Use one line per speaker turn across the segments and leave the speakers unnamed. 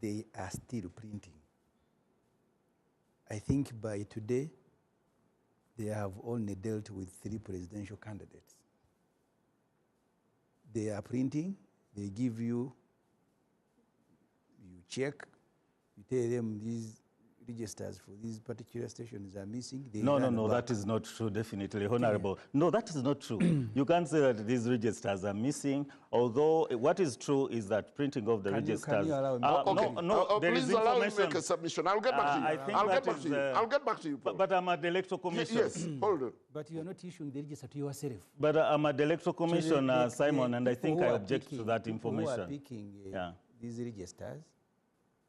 they are still printing. I think by today, they have only dealt with 3 presidential candidates. They are printing, they give you check, you tell them these registers for these particular stations are missing.
No, that is not true, definitely, Honorable. Yeah. No, that is not true. You can't say that these registers are missing, although what is true is that printing of the registers...
Can you allow me?
Please allow me to make a submission. I'll get back to you. I'll get back to you, Paul.
But I'm at the Electoral Commission.
Yes, hold on.
But you are not issuing the register to yourself.
But I'm at the Electoral Commission, Simon, and I think I object to that information.
Who are picking these registers,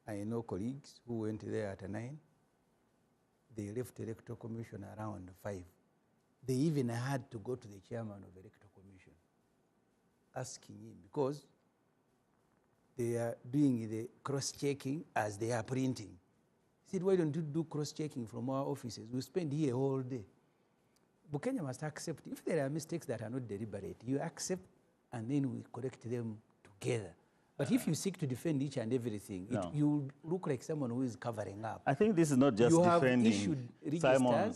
I know colleagues who went there at 9. They left the Electoral Commission around 5. They even had to go to the chairman of the Electoral Commission, asking him, because they are doing the cross-checking as they are printing. He said, why don't you do cross-checking from our offices? We spend here all day. But Kenya must accept, if there are mistakes that are not deliberate, you accept and then we correct them together. But if you seek to defend each and everything, you look like someone who is covering up.
I think this is not just defending.
You have issued
Simon,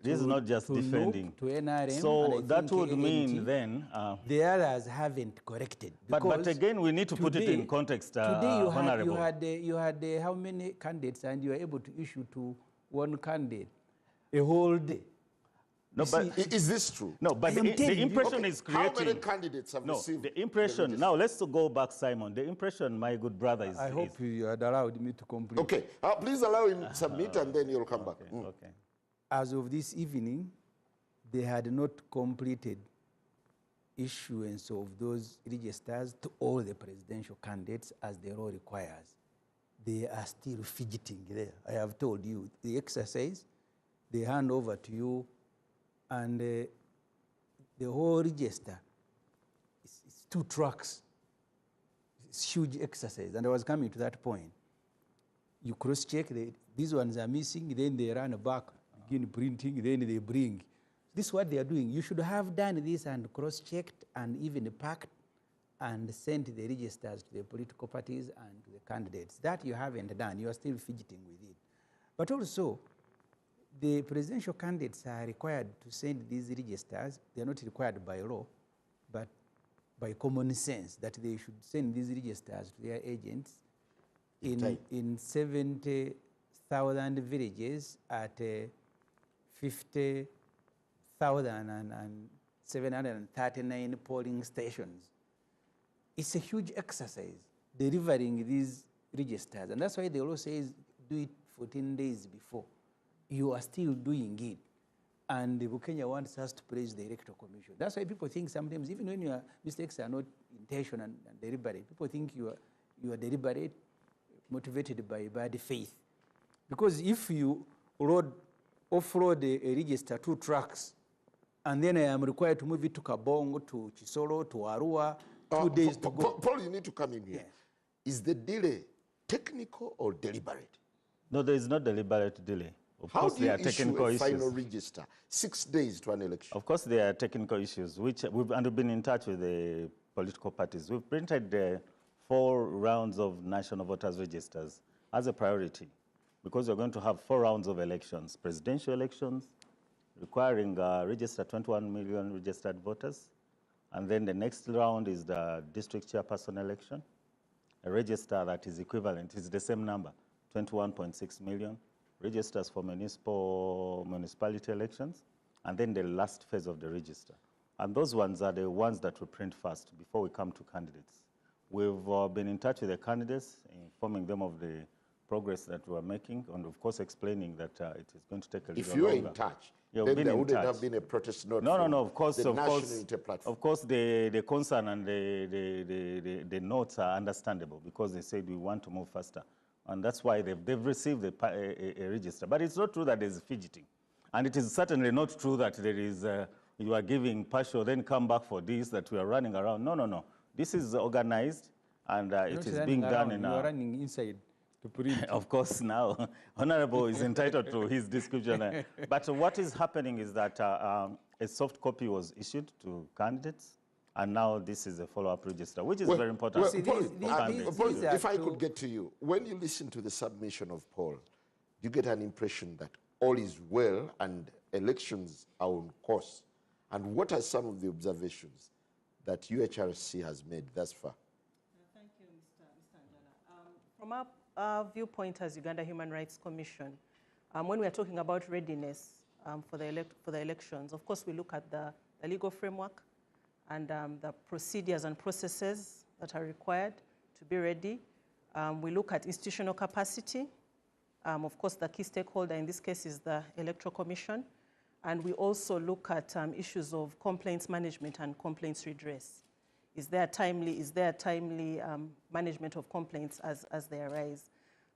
this is not just defending.
To NRM,
so that would mean then...
the others haven't corrected.
But again, we need to put it in context,
today you had how many candidates, and you were able to issue to one candidate a whole day.
No, but is this true?
No, but the impression is creating...
How many candidates have received...
the impression... Now, let's go back, Simon. The impression, my good brother, is...
I hope you had allowed me to complete.
Okay. Please allow him to submit, and then you'll come back.
Okay.
As of this evening, they had not completed issuance of those registers to all the presidential candidates as the law requires. They are still fidgeting there. I have told you, the exercise, they hand over to you, and the whole register, it's 2 tracks. It's huge exercise, and I was coming to that point. You cross-check, these ones are missing, then they run back, begin printing, then they bring. This is what they are doing. You should have done this and cross-checked and even packed and sent the registers to the political parties and to the candidates. That you haven't done. You are still fidgeting with it. But also, the presidential candidates are required to send these registers. They are not required by law, but by common sense, that they should send these registers to their agents in 70,000 villages at 50,739 polling stations. It's a huge exercise, delivering these registers. And that's why the law says do it 14 days before. You are still doing it. And the Kenya wants us to praise the Electoral Commission. That's why people think sometimes, even when your mistakes are not intentional and deliberate, people think you are deliberate, motivated by bad faith. Because if you offload a register 2 tracks, and then I am required to move it to Kabongo, to Chisolo, to Arua, 2 days to go.
Paul, you need to come in here. Yeah. Is the delay technical or deliberate?
No, there is no deliberate delay. Of course, there are technical issues.
Final register 6 days to an election?
Of course, there are technical issues, which we've been in touch with the political parties. We've printed 4 rounds of national voters registers as a priority, because we're going to have 4 rounds of elections, presidential elections, requiring register 21 million registered voters. And then the next round is the district chairperson election, a register that is equivalent, it's the same number, 21.6 million. Registers for municipality elections, and then the last phase of the register. And those ones are the ones that we print first before we come to candidates. We've been in touch with the candidates, informing them of the progress that we're making, and of course explaining that it is going to take a little longer.
If you were in touch, then there wouldn't have been a protest note.
No, of course,
the National Unity Platform.
Of course, the concern and the notes are understandable, because they said we want to move faster. And that's why they've received a register. But it's not true that there's fidgeting. And it is certainly not true that there is, you are giving partial, then come back for this, that we are running around. No. This is organized, and it is being done in...
You are running inside to print.
Of course, now, Honorable is entitled to his description. But what is happening is that a soft copy was issued to candidates, and now this is a follow-up register, which is very important.
If I could get to you, when you listen to the submission of Paul, you get an impression that all is well and elections are on course. And what are some of the observations that UHRC has made thus far?
Thank you, Mr. Njala. From our viewpoint as Uganda Human Rights Commission, when we are talking about readiness for the elections, of course we look at the legal framework and the procedures and processes that are required to be ready. We look at institutional capacity. Of course, the key stakeholder in this case is the Electoral Commission. And we also look at issues of complaints management and complaints redress. Is there timely management of complaints as they arise?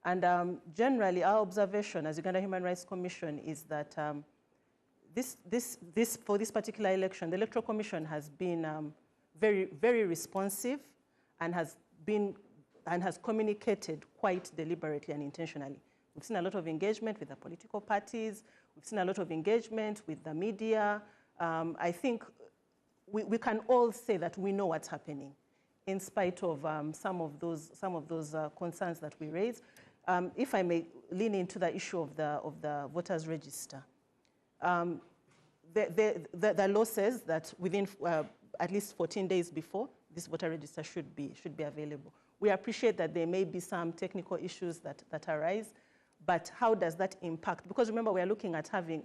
And generally, our observation as Uganda Human Rights Commission is that for this particular election, the Electoral Commission has been very, very responsive and has communicated quite deliberately and intentionally. We've seen a lot of engagement with the political parties. We've seen a lot of engagement with the media. I think we can all say that we know what's happening, in spite of some of those concerns that we raise. If I may lean into the issue of the voters' register, the law says that within at least 14 days before, this voter register should be available. We appreciate that there may be some technical issues that arise. But how does that impact? Because remember, we are looking at having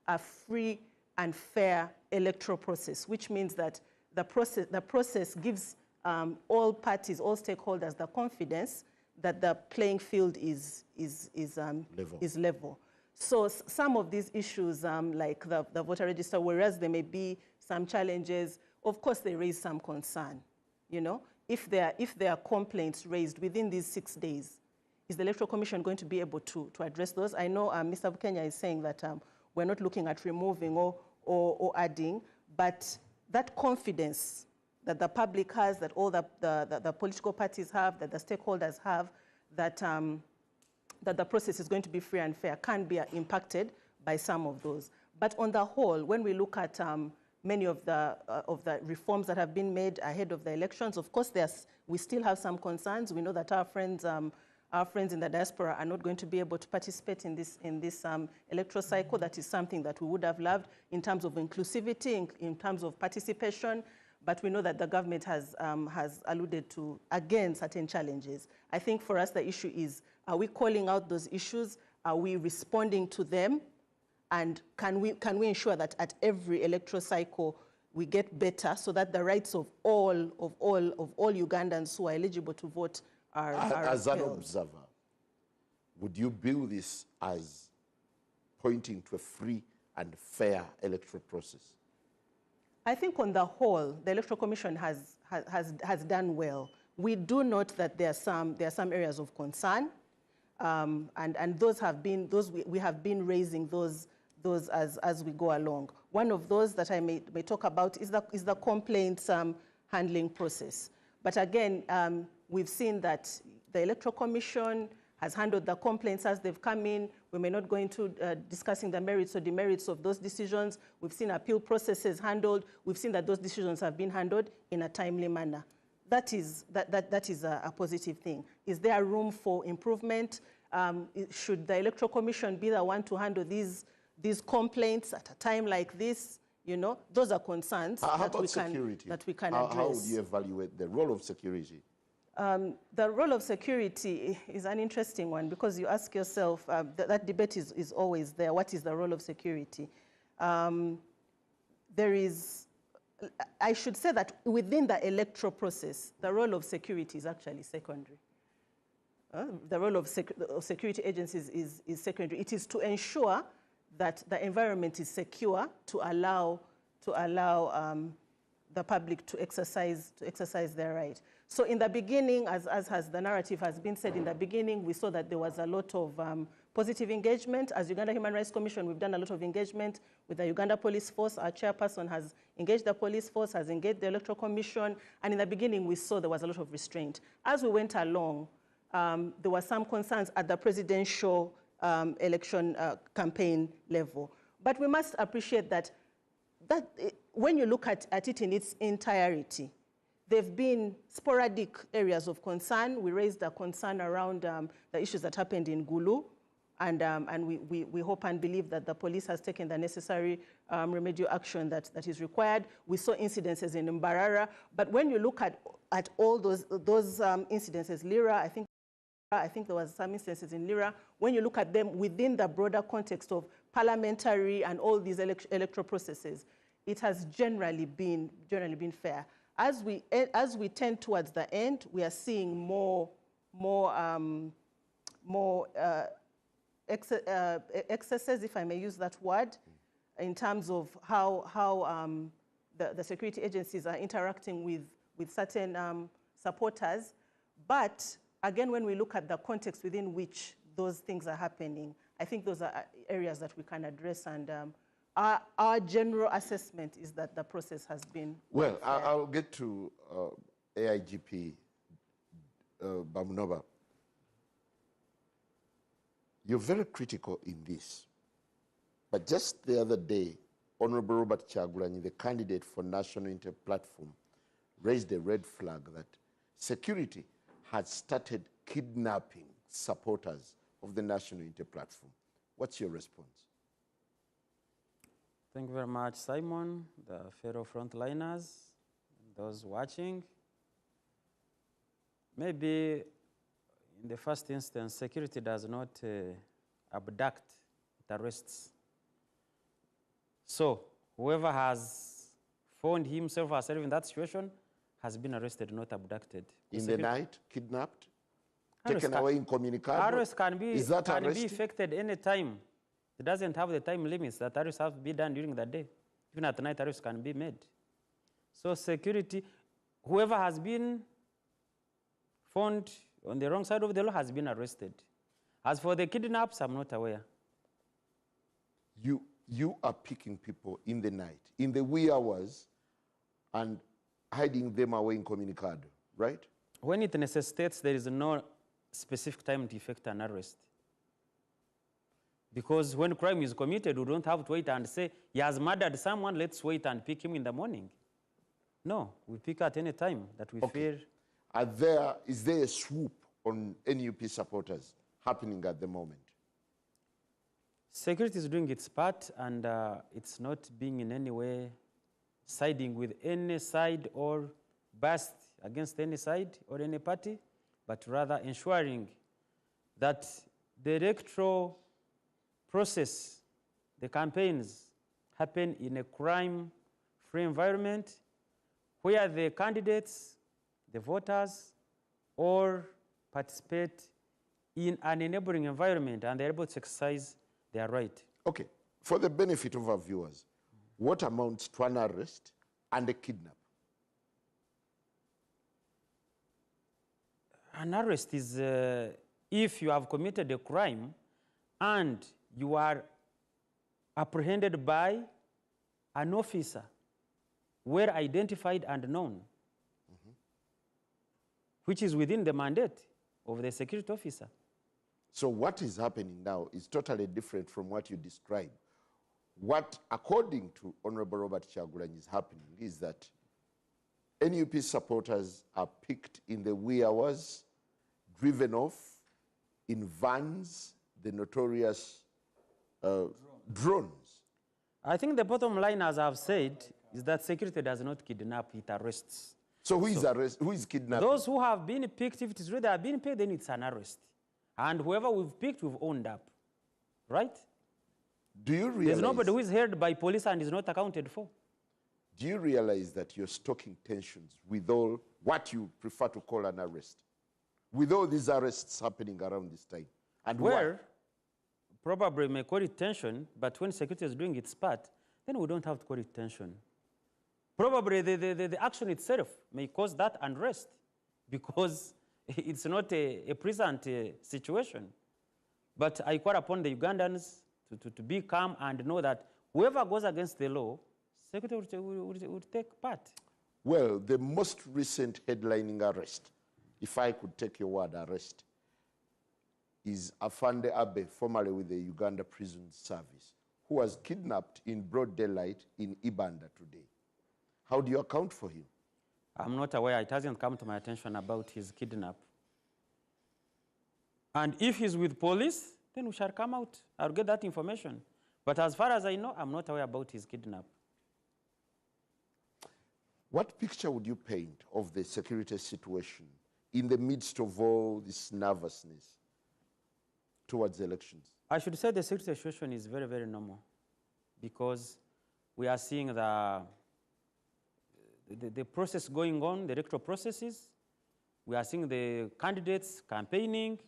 a free and fair electoral process, which means that the process gives all parties, all stakeholders, the confidence that the playing field is level. So some of these issues, like the voter register, whereas there may be some challenges, of course they raise some concern. You know, if there are complaints raised within these 6 days, is the Electoral Commission going to be able to address those? I know Mr. Bukenya is saying that we're not looking at removing or adding, but that confidence that the public has, that all the political parties have, that the stakeholders have, that the process is going to be free and fair can be impacted by some of those. But on the whole, when we look at many of the reforms that have been made ahead of the elections, of course, we still have some concerns. We know that our friends in the diaspora are not going to be able to participate in this electoral cycle. That is something that we would have loved in terms of inclusivity, in terms of participation. But we know that the government has alluded to, again, certain challenges. I think for us, the issue is, are we calling out those issues? Are we responding to them? And can we ensure that at every electoral cycle we get better so that the rights of all Ugandans who are eligible to vote are
as an observer, would you bill this as pointing to a free and fair electoral process?
I think on the whole, the Electoral Commission has done well. We do note that there are some areas of concern, and we have been raising those as we go along. One of those that I may talk about is the complaints handling process. But again, we've seen that the Electoral Commission has handled the complaints as they've come in. We may not go into discussing the merits or demerits of those decisions. We've seen appeal processes handled. We've seen that those decisions have been handled in a timely manner. That is a positive thing. Is there room for improvement? Should the Electoral Commission be the one to handle these complaints at a time like this? You know, those are concerns that we can address.
How would you evaluate the role of security?
The role of security is an interesting one because you ask yourself, that debate is always there. What is the role of security? I should say that within the electoral process, the role of security is actually secondary. The role of security agencies is secondary. It is to ensure that the environment is secure to allow the public to exercise their right. So in the beginning, as the narrative has been said, in the beginning, we saw that there was a lot of positive engagement. As Uganda Human Rights Commission, we've done a lot of engagement with the Uganda Police Force. Our chairperson has engaged the police force, has engaged the Electoral Commission. And in the beginning, we saw there was a lot of restraint. As we went along, there were some concerns at the presidential election campaign level. But we must appreciate that when you look at it in its entirety, there have been sporadic areas of concern. We raised a concern around the issues that happened in Gulu, and we hope and believe that the police has taken the necessary remedial action that is required. We saw incidences in Mbarara, but when you look at all those incidences, Lira, I think there was some instances in Lira, when you look at them within the broader context of parliamentary and all these electoral processes, it has generally been fair. As we tend towards the end, we are seeing more excesses, if I may use that word, in terms of how the security agencies are interacting with certain supporters. But again, when we look at the context within which those things are happening, I think those are areas that we can address, and our general assessment is that the process has been
well.
fair.
I'll get to AIGP Bamunova. You're very critical in this, but just the other day, Honorable Robert Kyagulanyi, the candidate for National Unity Platform, raised a red flag that security had started kidnapping supporters of the National Unity Platform. What's your response?
Thank you very much, Simon, the fellow frontliners, those watching. Maybe in the first instance, security does not abduct, it arrests. So whoever has found himself or herself in that situation has been arrested, not abducted.
In the night, kidnapped, taken away incommunicado?
Arrest can be effected any time. It doesn't have the time limits that arrests have to be done during the day. Even at night, arrests can be made. So security, whoever has been found on the wrong side of the law has been arrested. As for the kidnaps, I'm not aware.
You are picking people in the night, in the wee hours, and hiding them away incommunicado, right?
When it necessitates, there is no specific time to effect an arrest. Because when crime is committed, we don't have to wait and say, he has murdered someone, let's wait and pick him in the morning. No, we pick at any time that we fear.
Is there a swoop on NUP supporters happening at the moment?
Security is doing its part, and it's not being in any way siding with any side or biased against any side or any party, but rather ensuring that the electoral process, the campaigns, happen in a crime-free environment where the candidates, the voters, all participate in an enabling environment and they're able to exercise their right.
Okay, for the benefit of our viewers, what amounts to an arrest and a kidnap?
An arrest is if you have committed a crime and you are apprehended by an officer, well identified and known, which is within the mandate of the security officer.
So what is happening now is totally different from what you described. What, according to Honorable Robert Kyagulanyi, is happening is that NUP supporters are picked in the wee hours, driven off in vans, the notorious drones.
I think the bottom line, as I've said, is that security does not kidnap, it arrests.
So who is kidnapping?
Those who have been picked, if it is really they have been picked, then it's an arrest. And whoever we've picked, we've owned up, right?
Do you realize?
There's nobody who is held by police and is not accounted for.
Do you realize that you're stoking tensions with all what you prefer to call an arrest? With all these arrests happening around this time? And
well,
why?
Probably may call it tension, but when security is doing its part, then we don't have to call it tension. Probably the action itself may cause that unrest because it's not a present situation. But I call upon the Ugandans to be calm and know that whoever goes against the law, security will take part.
Well, the most recent headlining arrest, if I could take your word, arrest, is Afande Abe, formerly with the Uganda Prison Service, who was kidnapped in broad daylight in Ibanda today. How do you account for him?
I'm not aware. It hasn't come to my attention about his kidnap. And if he's with police, then we shall come out. I'll get that information. But as far as I know, I'm not aware about his kidnap.
What picture would you paint of the security situation in the midst of all this nervousness towards the elections?
I should say the security situation is very, very normal, because we are seeing the process going on, the electoral processes. We are seeing the candidates campaigning,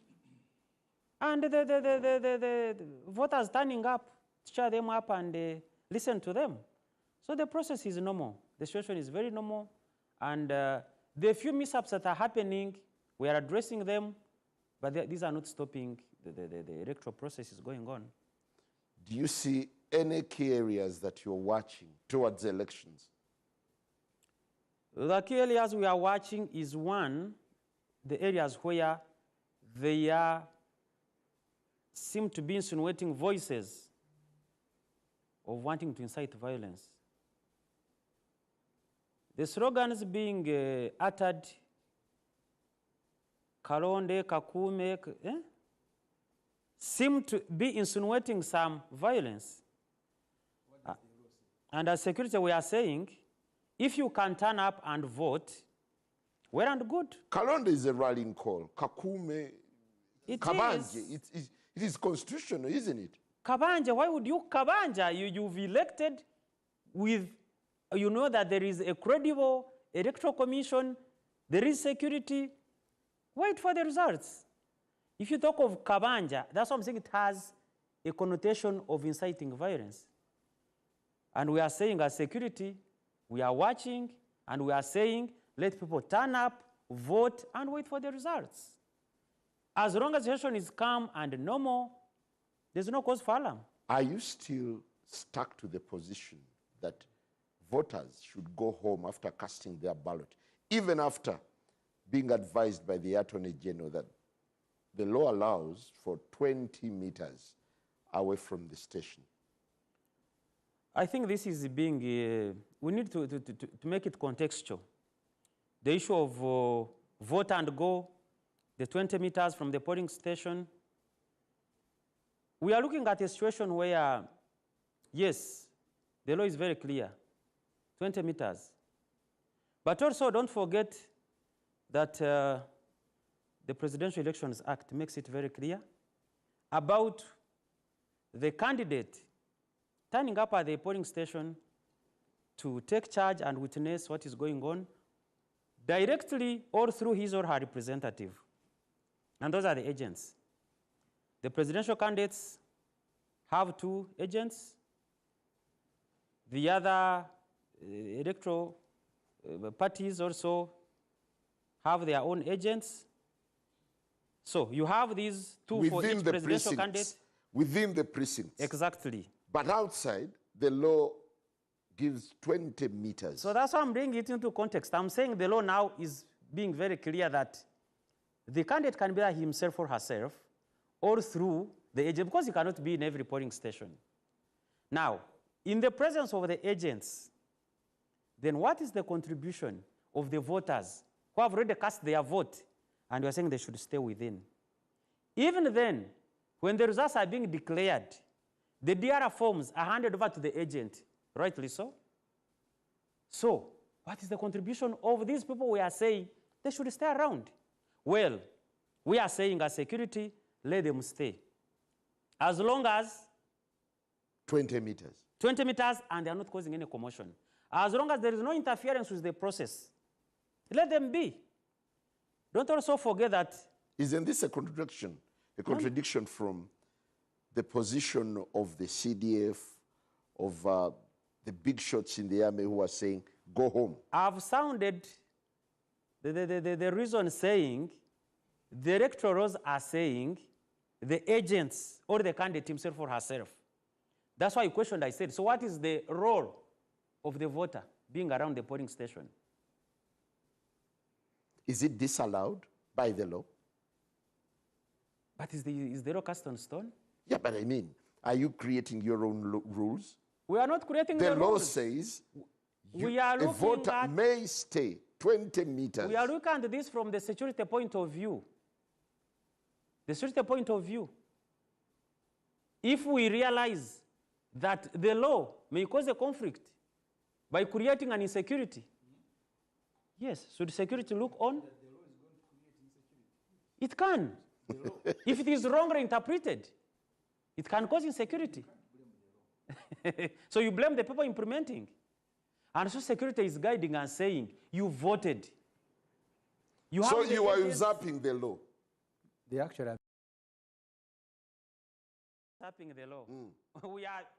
and the voters turning up, cheer them up and listen to them. So the process is normal. The situation is very normal, and the few mishaps that are happening, we are addressing them, but these are not stopping the electoral process is going on.
Do you see any key areas that you're watching towards the elections?
The key areas we are watching is, one, the areas where they seem to be insinuating voices of wanting to incite violence. The slogans being uttered, Kalonde, Kakume, seem to be insinuating some violence. And as security, we are saying, if you can turn up and vote, well and good.
Kalonde is a rallying call. Kakume, Kabanje, it is constitutional, isn't it?
Kabanja, why would you Kabanja? You've elected with, you know that there is a credible electoral commission, there is security. Wait for the results. If you talk of Kabanja, that's what I'm saying, it has a connotation of inciting violence. And we are saying as security, we are watching, and we are saying, let people turn up, vote, and wait for the results. As long as the situation is calm and normal, there's no cause for alarm.
Are you still stuck to the position that voters should go home after casting their ballot, even after being advised by the Attorney General that the law allows for 20 meters away from the station?
I think this is being, we need to make it contextual. The issue of vote and go, the 20 meters from the polling station. We are looking at a situation where, yes, the law is very clear, 20 meters. But also don't forget that the Presidential Elections Act makes it very clear about the candidate turning up at the polling station to take charge and witness what is going on directly or through his or her representative. And those are the agents. The presidential candidates have 2 agents. The other electoral parties also have their own agents. So you have these 2 for each presidential candidate.
Within the precincts.
Exactly.
But outside, the law gives 20 meters.
So that's why I'm bringing it into context. I'm saying the law now is being very clear that the candidate can be there himself or herself, or through the agent, because he cannot be in every polling station. Now, in the presence of the agents, then what is the contribution of the voters who have already cast their vote, and we're saying they should stay within? Even then, when the results are being declared, the DRA forms are handed over to the agent, rightly so? So, what is the contribution of these people? We are saying they should stay around. Well, we are saying as security, let them stay. As long as
20 meters.
20 meters, and they are not causing any commotion. As long as there is no interference with the process, let them be. Don't also forget that.
Isn't this a contradiction? A contradiction from the position of the CDF, of the big shots in the army who are saying, go home?
I've sounded the reason saying, the electorals are saying, the agents or the candidate himself or herself. That's why you questioned, I said, so what is the role of the voter being around the polling station?
Is it disallowed by the law?
But is the law cast on stone?
Yeah, but I mean, are you creating your own rules?
We are not creating the rules.
The law says A voter may stay 20 meters.
We are looking at this from the security point of view. The security point of view. If we realize that the law may cause a conflict by creating an insecurity, yes, should security look on? It can. If it is wrongly interpreted, it can cause insecurity. So you blame the people implementing. And so security is guiding and saying, you voted.
So you are usurping the law.
They actually are
usurping the law.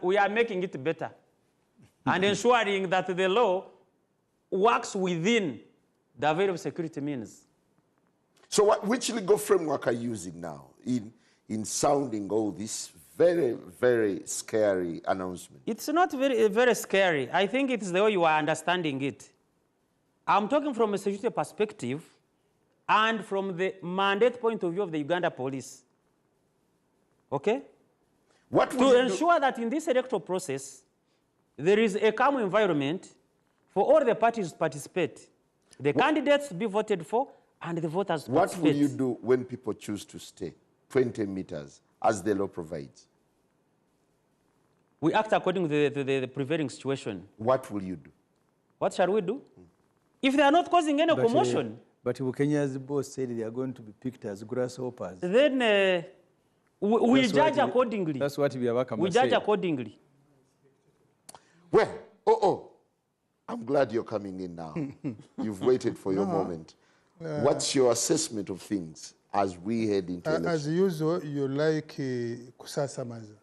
We are making it better and ensuring that the law works within the available security means.
So which legal framework are you using now in sounding all this very, very scary announcement?
It's not very, very scary. I think it's the way you are understanding it. I'm talking from a security perspective and from the mandate point of view of the Uganda police. Okay? To ensure that in this electoral process, there is a calm environment for all the parties to participate. The candidates to be voted for and the voters to participate.
What will you do when people choose to stay 20 meters, as the law provides?
We act according to the prevailing situation.
What will you do?
What shall we do? If they are not causing any commotion.
But Kenya's boss said they are going to be picked as grasshoppers.
Then we judge accordingly.
That's what we are
We judge accordingly.
Well, I'm glad you're coming in now. You've waited for your moment. What's your assessment of things as we head into election?
As usual, you like kusasamaza.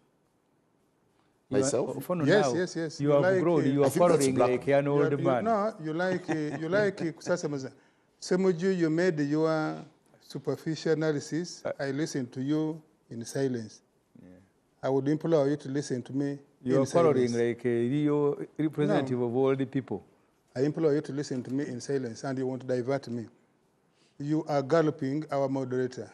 Myself?
Yes.
You have grown. You are following like an old man.
No, you like kusasamaza. Semujju, you made your superficial analysis. I listened to you in silence. Yeah. I would implore you to listen to me. You are following like a real representative of all the people. I implore you to listen to me in silence, and you want to divert me. You are galloping our moderator.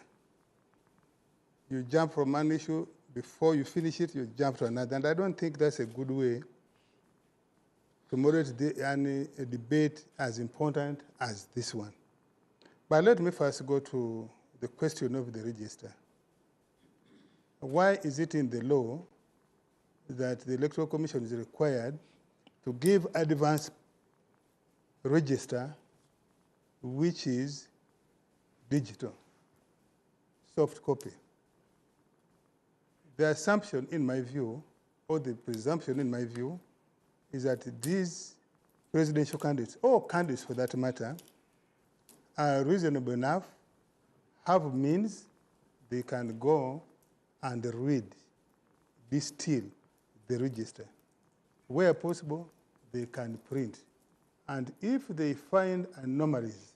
You jump from one issue, before you finish it, you jump to another. And I don't think that's a good way to moderate a debate as important as this one. But let me first go to the question of the register. Why is it in the law that the Electoral Commission is required to give advance register, which is digital, soft copy? The assumption, in my view, or the presumption, in my view, is that these presidential candidates, or candidates for that matter, are reasonable enough, have means, they can go and read, distill the register. Where possible, they can print. And if they find anomalies,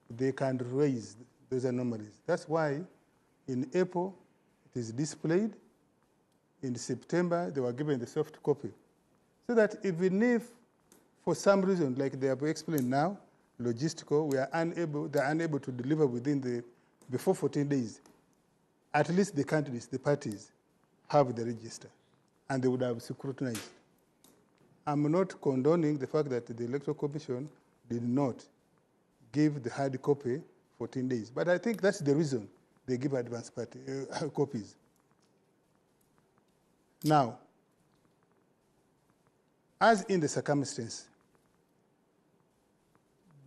they can raise those anomalies. That's why in April, it is displayed. In September, they were given the soft copy. So that even if, for some reason, like they have explained now, logistical, they're unable to deliver before 14 days, at least the candidates, the parties, have the register, and they would have scrutinized. I'm not condoning the fact that the Electoral Commission did not give the hard copy 14 days, but I think that's the reason they give advance copies. Now, as in the circumstance,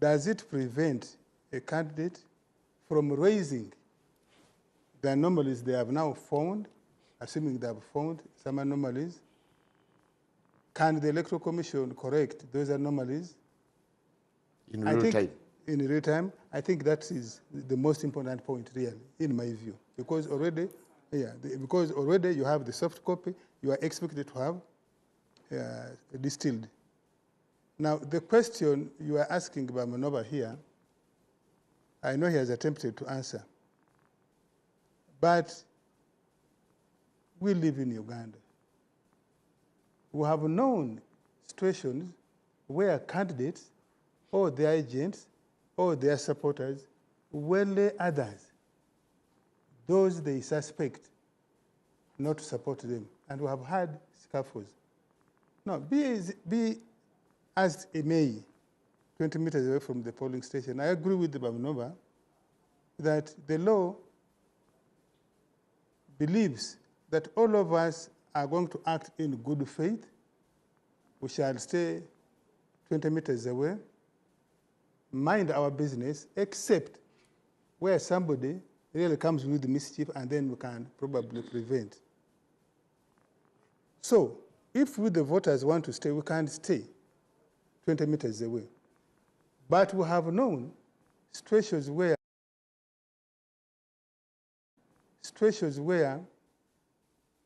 does it prevent a candidate from raising the anomalies they have now found, assuming they have found some anomalies? Can the Electoral Commission correct those anomalies?
In real time?
In real time. I think that is the most important point, really, in my view. Because already you have the soft copy, you are expected to have distilled. Now, the question you are asking about Manova here, I know he has attempted to answer. But we live in Uganda. We have known situations where candidates or their agents or their supporters will lay others, those they suspect, not to support them. And we have had scuffles. Now, be as a May, 20 meters away from the polling station. I agree with the Bamnova that the law believes that all of us are going to act in good faith. We shall stay 20 meters away, mind our business, except where somebody really comes with mischief, and then we can probably prevent. So if we, the voters, want to stay, we can stay 20 meters away. But we have known situations where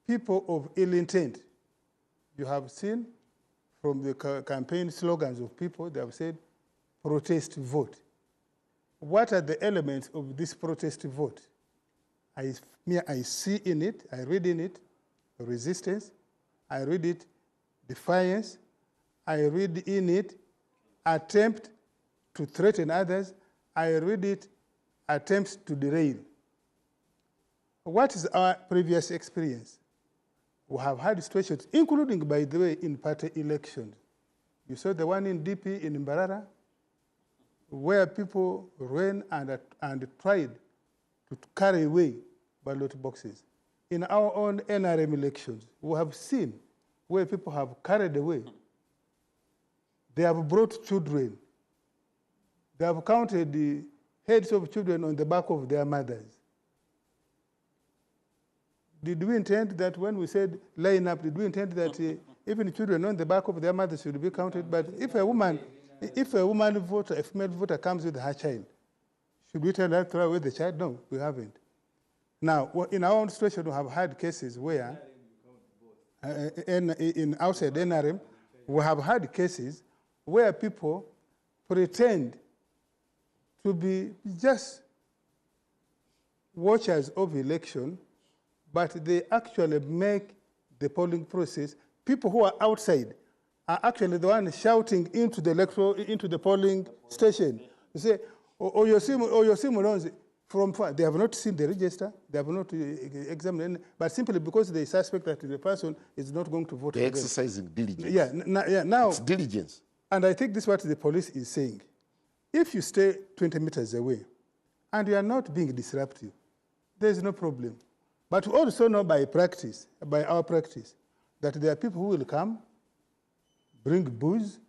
people of ill intent, you have seen from the campaign slogans of people, they have said, protest vote. What are the elements of this protest vote? I see in it, I read in it, resistance, I read it, defiance, I read in it, attempt to threaten others, I read it, attempts to derail. What is our previous experience? We have had situations, including, by the way, in party elections. You saw the one in DP in Mbarara, where people ran and tried to carry away ballot boxes. In our own NRM elections, we have seen where people have carried away. They have brought children. They have counted the heads of children on the back of their mothers. Did we intend that when we said line up, did we intend that even children on the back of their mothers should be counted? But if a woman voter, a female voter comes with her child, should we tell her to throw away the child? No, we haven't. Now, in our own situation, we have had cases where, in outside NRM, we have had cases where people pretend to be just watchers of election, but they actually make the polling process. People who are outside are actually the ones shouting into the polling station. You say, Oyosimu, from far, they have not seen the register, they have not examined, but simply because they suspect that the person is not going to vote. They're
exercising diligence.
Yeah, now
it's diligence.
And I think this is what the police is saying. If you stay 20 meters away and you are not being disruptive, there is no problem. But we also know by our practice, that there are people who will come, bring booze,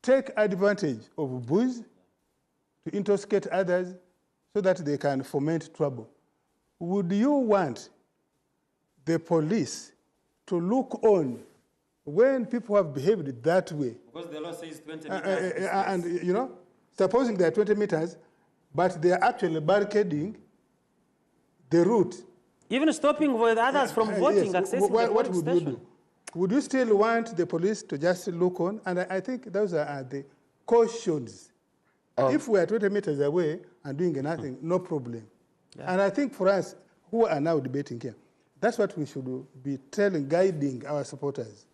take advantage of booze to intoxicate others so that they can foment trouble. Would you want the police to look on when people have behaved that way?
Because the law says 20 meters.
And, you know, supposing they are 20 meters, but they are actually barricading the route.
Even stopping with others from voting,
yes.
accessing
What
the
would
polling station.
you do? Would you still want the police to just look on? And I think those are the cautions. If we are 20 meters away and doing nothing, no problem. Yeah. And I think for us, who are now debating here, that's what we should be guiding our supporters,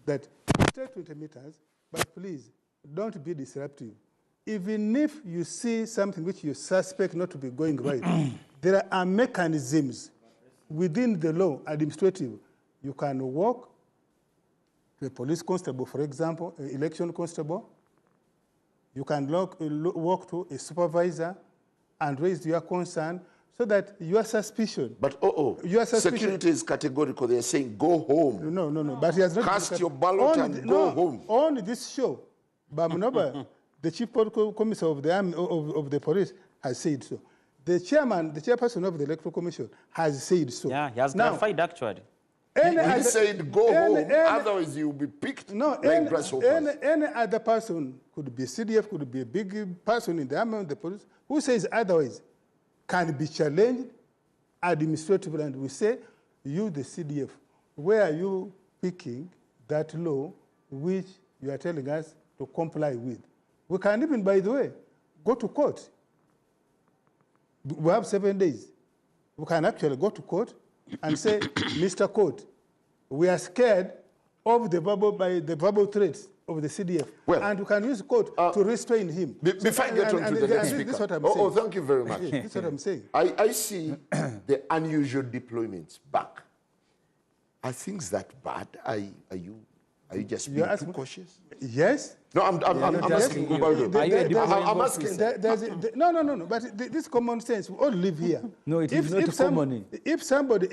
that stay 20 meters, but please don't be disruptive. Even if you see something which you suspect not to be going right, there are mechanisms within the law, administrative. You can walk to a police constable, for example, an election constable. You can walk to a supervisor and raise your concern so that your suspicion.
But security is categorical. They're saying go home.
No. But he has not
cast your ballot and go home.
On this show, Bamnoba, the chief political commissioner of the army of the police, has said so. The chairperson of the electoral commission has said so.
Yeah, he has clarified actually.
He said go home, otherwise you'll be picked like grasshoppers.
Any other person, could be CDF, could be a big person in the army of the police, who says otherwise can be challenged administratively. And we say, you, the CDF, where are you picking that law which you are telling us to comply with? We can even, by the way, go to court. We have 7 days. We can actually go to court and say, Mr. Court, we are scared of the verbal threats of the CDF. Well, and we can use court to restrain him.
Before I get on to the next speaker.
This is what I'm saying.
Thank you very much.
This is what I'm saying.
I see the unusual deployments back. Are things that bad? Are you Are you just being too cautious?
Yes.
No, I'm asking Ubaldo.
Are you a diplomatic
I'm asking.
No. But this common sense, we all live here.
No, it is not common.
If somebody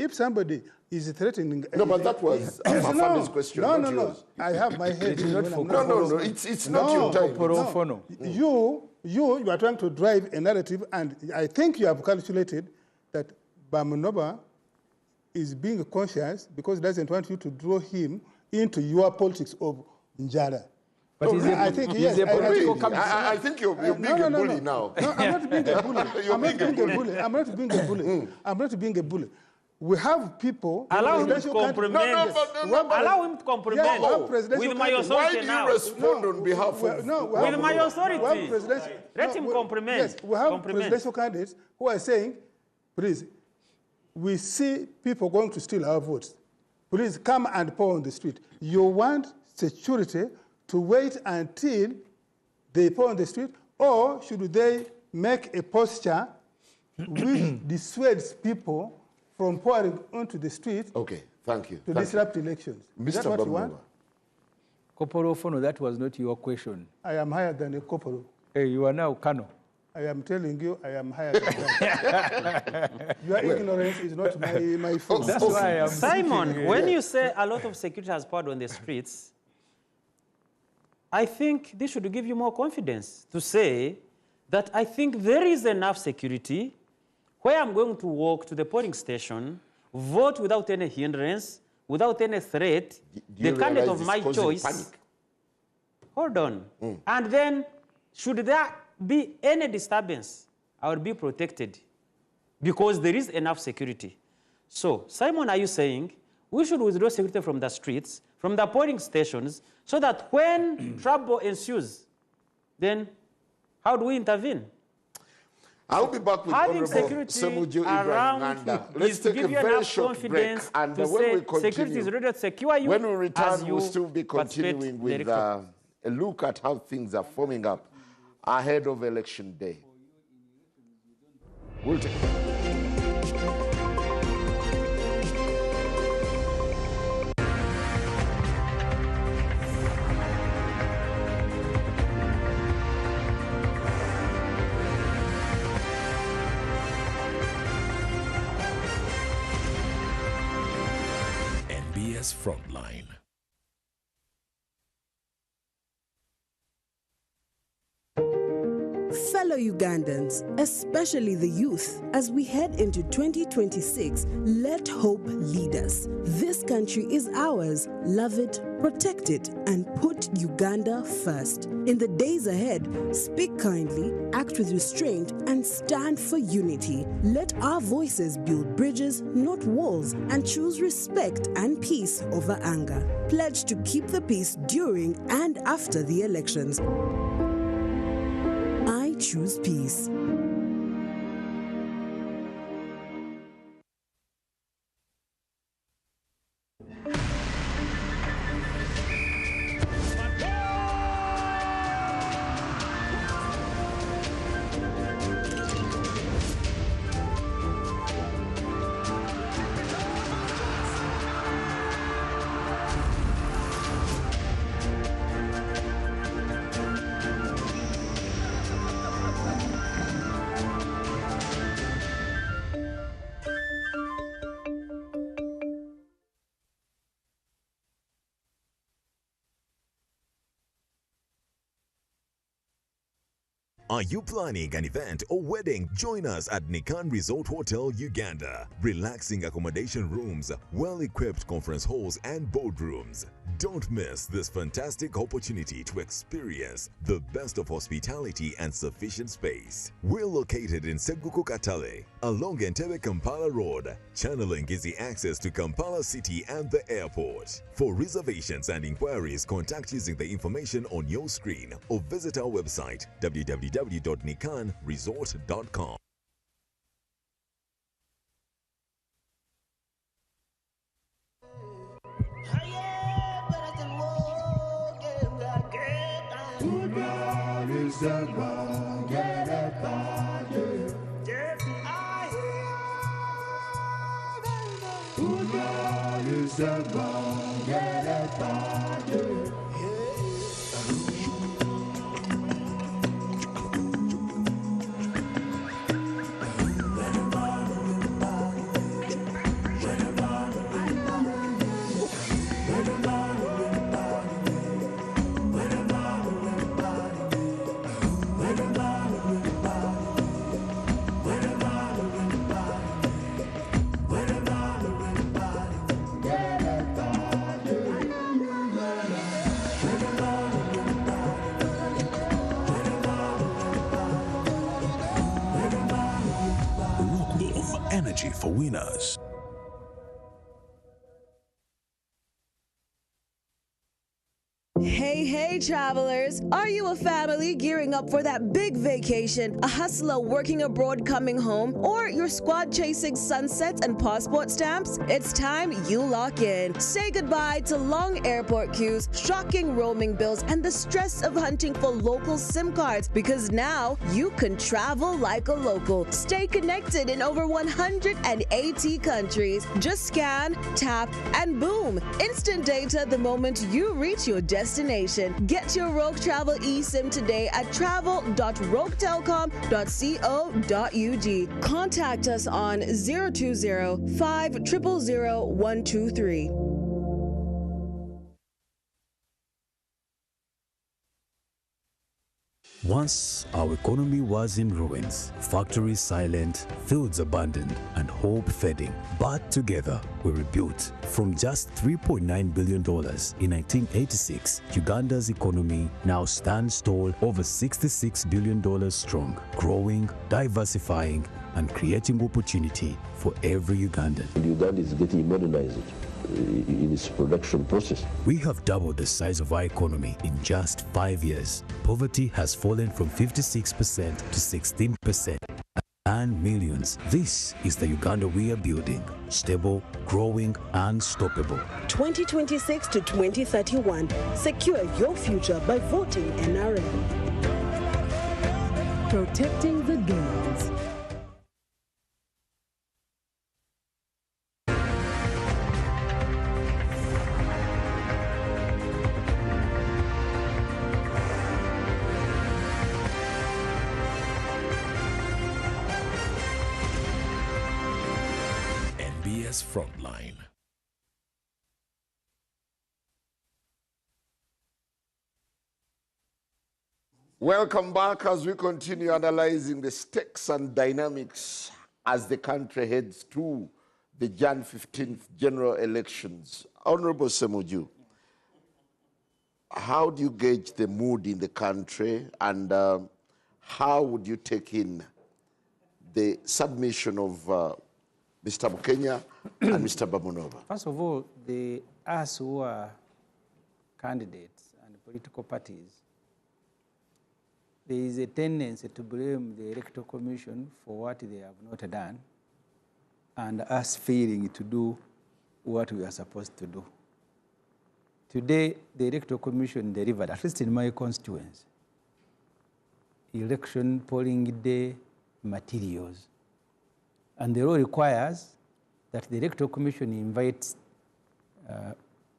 is threatening.
No, but that was Afande's question.
No. I have my head.
No. It's not your time.
Ofwono.
You are trying to drive a narrative, and I think you have calculated that Bamunoba is being conscious because he doesn't want you to draw him into your politics of Njala.
But I think he's a political committee.
I think you're being a bully now.
No, I'm not being a bully. I'm not being a bully. We have people.
Allow him to compliment. Allow him to compliment. With my authority now.
Why do you respond on behalf of?
With my authority. Let him compliment.
Yes, we have presidential candidates who are saying, please, we see people going to steal our votes. Please come and pour on the street. You want security to wait until they pour on the street, or should they make a posture which dissuades people from pouring onto the street?
Okay, thank you.
To disrupt elections.
Mr.
Is that what you want?
Corporal Ofwono, that was not your question.
I am higher than a corporal.
Hey, you are now Kano.
I am telling you, I am higher than that. Your ignorance is not my fault.
That's why I am
Simon, when you say a lot of security has poured on the streets, I think this should give you more confidence to say that I think there is enough security where I'm going to walk to the polling station, vote without any hindrance, without any threat, the candidate of my choice. Panic? Hold on. And then, should there be any disturbance, I will be protected because there is enough security. So, Simon, are you saying we should withdraw security from the streets, from the polling stations, so that when trouble ensues, then how do we intervene?
I'll be back with
Having
Honorable Semujju Ibrahim Nganda. Let's take a very short break, and when we continue, when we return, we'll still be continuing with a look at how things are forming up ahead of Election Day. We'll take
Frontline.
Fellow Ugandans, especially the youth, as we head into 2026, let hope lead us. This country is ours. Love it, protect it, and put Uganda first. In the days ahead, speak kindly, act with restraint, and stand for unity. Let our voices build bridges, not walls, and choose respect and peace over anger. Pledge to keep the peace during and after the elections. I choose peace.
Are you planning an event or wedding? Join us at Nikan Resort Hotel, Uganda. Relaxing accommodation rooms, well-equipped conference halls and boardrooms. Don't miss this fantastic opportunity to experience the best of hospitality and sufficient space. We're located in Seguku Katale, along Entebbe Kampala Road, channeling easy access to Kampala City and the airport. For reservations and inquiries, contact using the information on your screen or visit our website www.nikanresort.com.
Energy for winners.
Hey, hey, travelers! Are you a family gearing up for that big vacation, a hustler working abroad coming home, or your squad chasing sunsets and passport stamps? It's time you lock in. Say goodbye to long airport queues, shocking roaming bills, and the stress of hunting for local SIM cards, because now you can travel like a local. Stay connected in over 180 countries. Just scan, tap, and boom! Instant data the moment you reach your destination. Get your Rogue Travel eSIM today at travel.roguetelcom.co.ug. Contact us on 020-5000123.
Once our economy was in ruins, factories silent, fields abandoned, and hope fading. But together we rebuilt. From just $3.9 billion in 1986, Uganda's economy now stands tall, over $66 billion strong, growing, diversifying, and creating opportunity for every Ugandan.
Uganda is getting modernized in its production process.
We have doubled the size of our economy in just 5 years. Poverty has fallen from 56% to 16%. And millions. This is the Uganda we are building. Stable, growing, unstoppable.
2026 to 2031. Secure your future by voting NRM. Protecting the gains.
Frontline.
Welcome back as we continue analyzing the stakes and dynamics as the country heads to the Jan 15th general elections. Honorable Semujju, how do you gauge the mood in the country, and how would you take in the submission of Mr. Bukenya and Mr. Bamunova?
First of all, us who are candidates and political parties, there is a tendency to blame the Electoral Commission for what they have not done and us failing to do what we are supposed to do. Today, the Electoral Commission delivered, at least in my constituency, election polling day materials. And the law requires that the Electoral Commission invites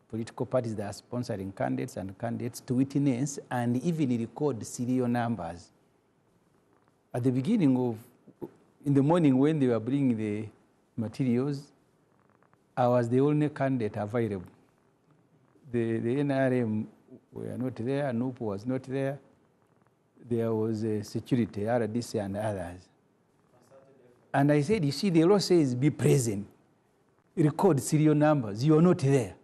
political parties that are sponsoring candidates and candidates to witness and even record serial numbers. At the beginning in the morning when they were bringing the materials, I was the only candidate available. The NRM were not there, NUP was not there. There was a security, RDC and others. And I said, you see, the law says be present, record serial numbers. You are not there,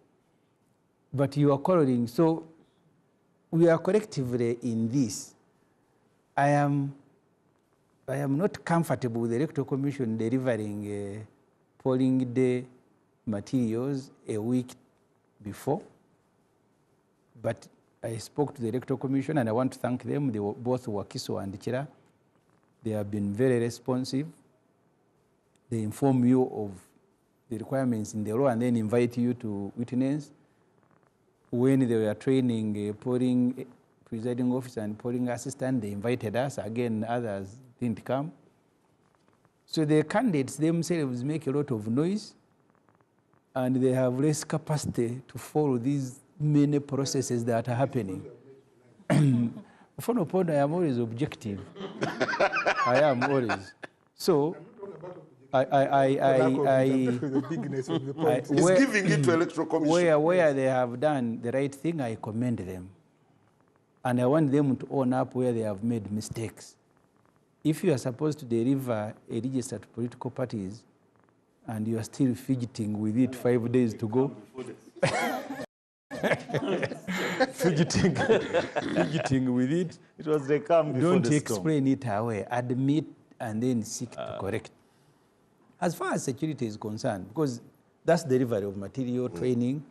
but you are calling. So we are collectively in this. I am not comfortable with the Electoral Commission delivering polling day materials a week before. But I spoke to the Electoral Commission, and I want to thank them. They were both Wakiso and Chira. They have been very responsive. They inform you of the requirements in the law and then invite you to witness. When they were training polling presiding officer and polling assistant, they invited us. Again, others didn't come. So the candidates themselves make a lot of noise. and they have less capacity to follow these many processes that are happening. Opondo, I am always objective. I am always. So,
He's giving it to Electoral Commission.
Where they have done the right thing, I commend them. And I want them to own up where they have made mistakes. If you are supposed to deliver a register to political parties and you are still fidgeting with it 5 days to go, fidgeting with it,
it was the calm before
don't
the
explain it away. Admit and then seek to correct. As far as security is concerned, because that's delivery of material, training,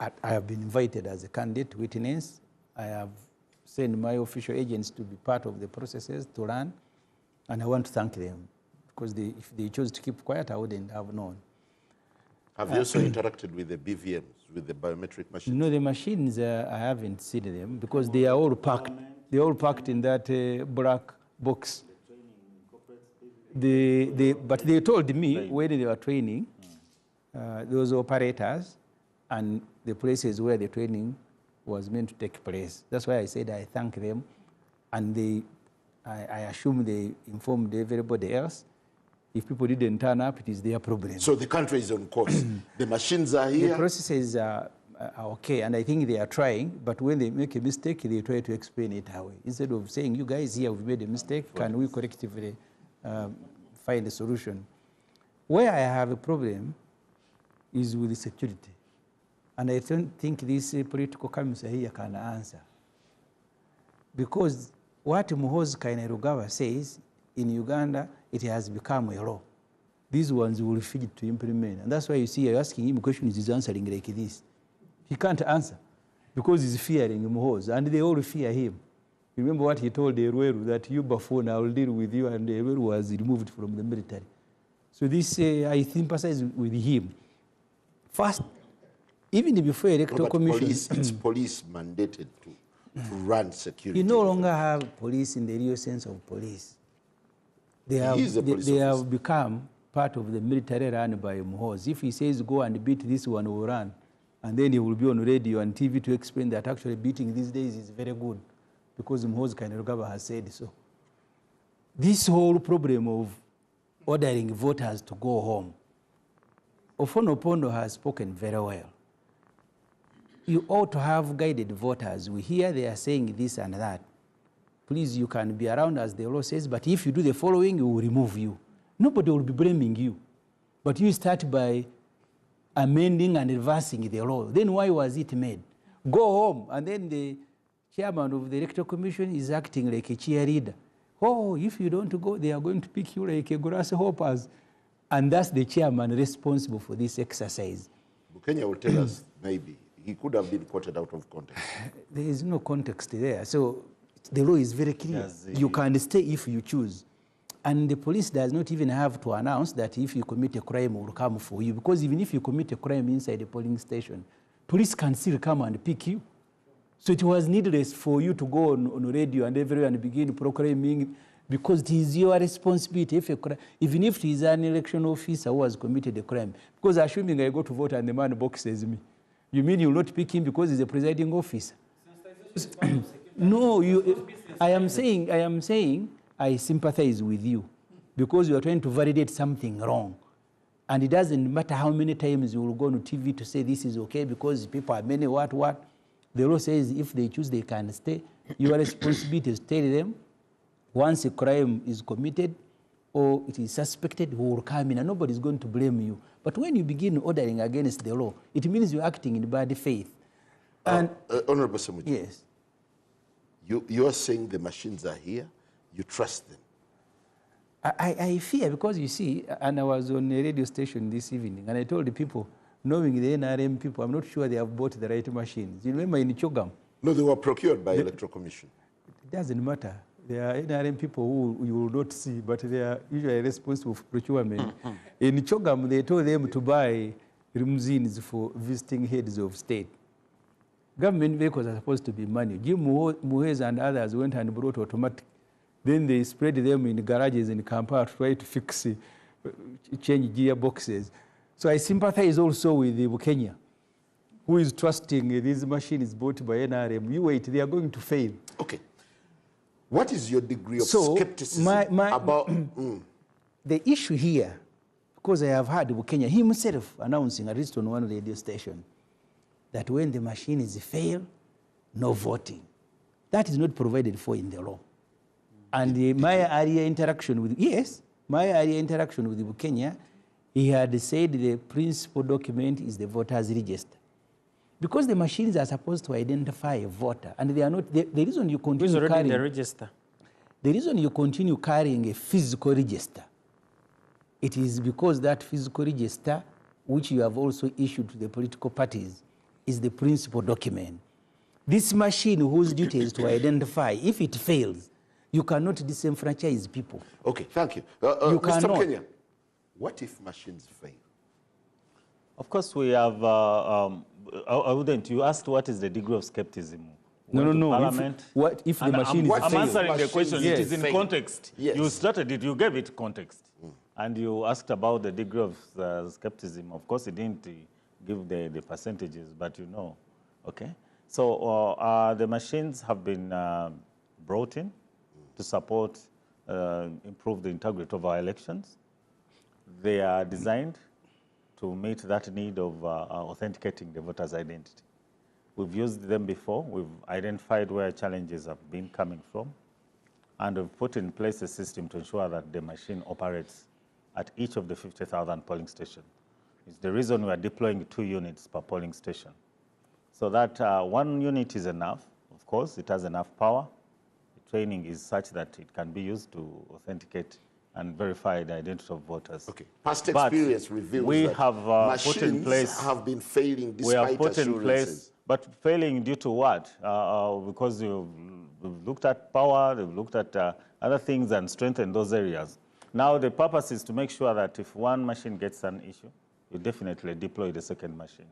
I have been invited as a candidate witness. I have sent my official agents to be part of the processes to learn, and I want to thank them, because if they chose to keep quiet, I wouldn't have known.
Have you also interacted with the BVMs, with the biometric machines?
No, the machines, I haven't seen them, because they are all packed. They're all packed in that black box. But they told me when they were training, those operators and the places where the training was meant to take place. That's why I said I thank them, and I assume they informed everybody else. If people didn't turn up, it is their problem.
So the country is on course. The machines are here.
The processes are okay, and I think they are trying, but when they make a mistake, they try to explain it away. Instead of saying, you guys here, we've made a mistake, can we collectively find a solution? Where I have a problem is with the security. And I don't think this political commission here can answer. Because what Muhoozi Kainerugaba says, in Uganda, it has become a law. These ones will refuse to implement. And that's why you see, you're asking him questions, he's answering like this. He can't answer because he's fearing Muhoozi, and they all fear him. Remember what he told Erweru, that you Bafona, I will deal with you, and Erweru was removed from the military. So this, I sympathize with him. First, even before Electoral Commission...
It's police mandated to run security.
You no longer have police in the real sense of police. They have become part of the military run by Muhoozi. If he says, go and beat this one, will run. And then he will be on radio and TV to explain that actually beating these days is very good, because Muhoozi Kainerugaba has said so. This whole problem of ordering voters to go home, Opondo has spoken very well. You ought to have guided voters. We hear they are saying this and that. Please, you can be around as the law says, but if you do the following, we will remove you. Nobody will be blaming you. But you start by amending and reversing the law. Then why was it made? Go home, and then the chairman of the Electoral Commission is acting like a cheerleader. Oh, if you don't go, they are going to pick you like a grasshoppers. And that's the chairman responsible for this exercise.
Bukenya will tell us, maybe, he could have been quoted out of context.
There is no context there. So the law is very clear. Yes, you can stay if you choose. And the police does not even have to announce that if you commit a crime, will come for you. Because even if you commit a crime inside a polling station, police can still come and pick you. So it was needless for you to go on radio and everyone begin proclaiming, because it is your responsibility. Even if it is an election officer who has committed a crime. Because assuming I go to vote and the man boxes me, you mean you will not pick him because he's a presiding officer? No, I am saying I sympathize with you, because you are trying to validate something wrong. And it doesn't matter how many times you will go on TV to say this is okay because people are many, what. The law says if they choose, they can stay. Your responsibility is to tell them, once a crime is committed or it is suspected, who will come in, and nobody is going to blame you. But when you begin ordering against the law, it means you're acting in bad faith. And
Honorable Semujju,
yes.
You are saying the machines are here, you trust them.
I fear, because you see, and I was on a radio station this evening, and I told the people, knowing the NRM people, I'm not sure they have bought the right machines. You remember in Chogam?
No, they were procured by Electoral Commission.
It doesn't matter. There are NRM people who you will not see, but they are usually responsible for procurement. In Chogam, they told them to buy limousines for visiting heads of state. Government vehicles are supposed to be manual. Jim Muhoozi and others went and brought automatic. Then they spread them in garages in Kampala to try to fix, change gearboxes. So I sympathize also with the Kenya, who is trusting these machines bought by NRM. You wait, they are going to fail.
Okay. What is your degree of skepticism about...
The issue here, because I have heard Kenya himself announcing, at least on one radio station, that when the machines fail, no voting. That is not provided for in the law. And my earlier interaction with, Kenya, he had said the principal document is the voters register. Because the machines are supposed to identify a voter, and they are not, the reason you continue carrying...
the register?
The reason you continue carrying a physical register, it is because that physical register, which you have also issued to the political parties, is the principal document. This machine whose duty is to identify, if it fails, you cannot disenfranchise people.
Okay, thank you.
You
Mr.
cannot.
Kenya, what if machines fail?
Of course, we have, I wouldn't, you asked what is the degree of skepticism?
No.
Parliament.
What if the machine is
I'm answering the question.
Yes.
It is in context.
Yes.
You started it, you gave it context. And you asked about the degree of skepticism. Of course, it didn't give the percentages, but you know, okay? So the machines have been brought in to support, improve the integrity of our elections. They are designed to meet that need of authenticating the voter's identity. We've used them before. We've identified where challenges have been coming from, and we've put in place a system to ensure that the machine operates at each of the 50,000 polling stations. It's the reason we are deploying 2 units per polling station. So that 1 unit is enough. Of course, it has enough power. The training is such that it can be used to authenticate and verify the identity of voters.
Okay. Past experience reveals
we
that
have
machines
put in place,
have been failing despite
we have put
assurances.
in place, but failing due to what? Because we've looked at power, we've looked at other things and strengthened those areas. Now the purpose is to make sure that if one machine gets an issue, you definitely deploy the second machine.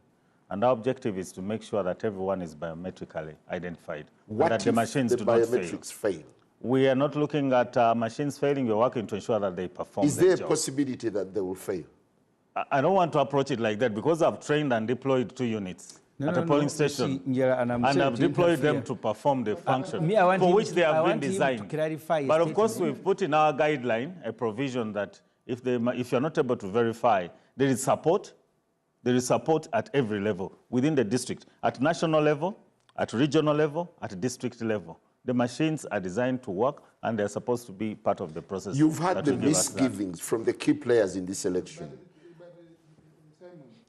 And our objective is to make sure that everyone is biometrically identified.
What
that
if
the machines do not
fail?
We are not looking at machines failing. We're working to ensure that they perform
Is there
their
a possibility that they will fail?
I don't want to approach it like that because I've trained and deployed 2 units at a polling station.
And
I've deployed them to perform the function for which they have been designed. But of course, we've put in our guideline a provision that if you're not able to verify, there is support. There is support at every level within the district, at national level, at regional level, at district level. The machines are designed to work, and they're supposed to be part of the process.
You've had the misgivings from the key players in this election.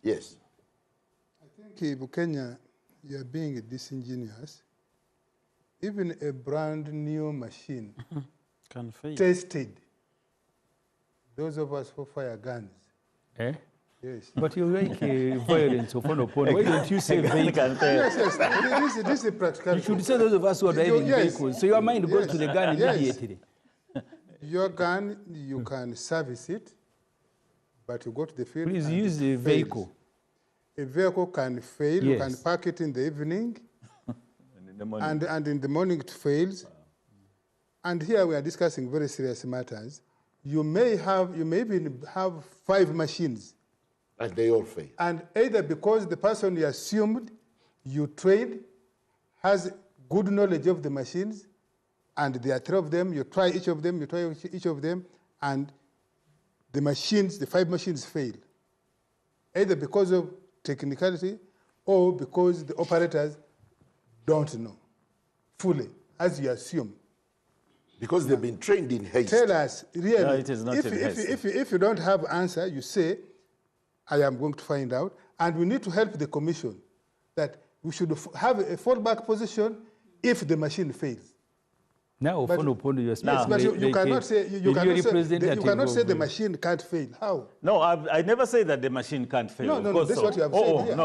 Yes.
I think, Kenya, you're being disingenuous. Even a brand new machine
can fail.
Tested. Those of us who fire guns.
Eh?
Yes.
But you like violence of Opondo. Why don't you say vehicle?
Yes, this is practical.
You should say those of us who are driving vehicles. So your mind goes to the gun immediately.
Your gun, you can service it, but you go to the field.
Please use the vehicle.
A vehicle can fail. Yes. You can park it in the evening, and in the morning it fails. And here we are discussing very serious matters. You may even have 5 machines.
And they all fail.
And either because the person you assumed you trained has good knowledge of the machines, and there are 3 of them, you try each of them, and the machines, the 5 machines fail. Either because of technicality or because the operators don't know fully, as you assume.
Because they've been trained in haste.
Tell us, really,
no, it is not
if you don't have answer, you say, I am going to find out, and we need to help the commission that we should have a fallback position if the machine fails.
Now, Opondo, you're speaking.
But you cannot say the machine can't fail. How?
No, I never say that the machine can't fail.
No, this is what you have said. Yeah.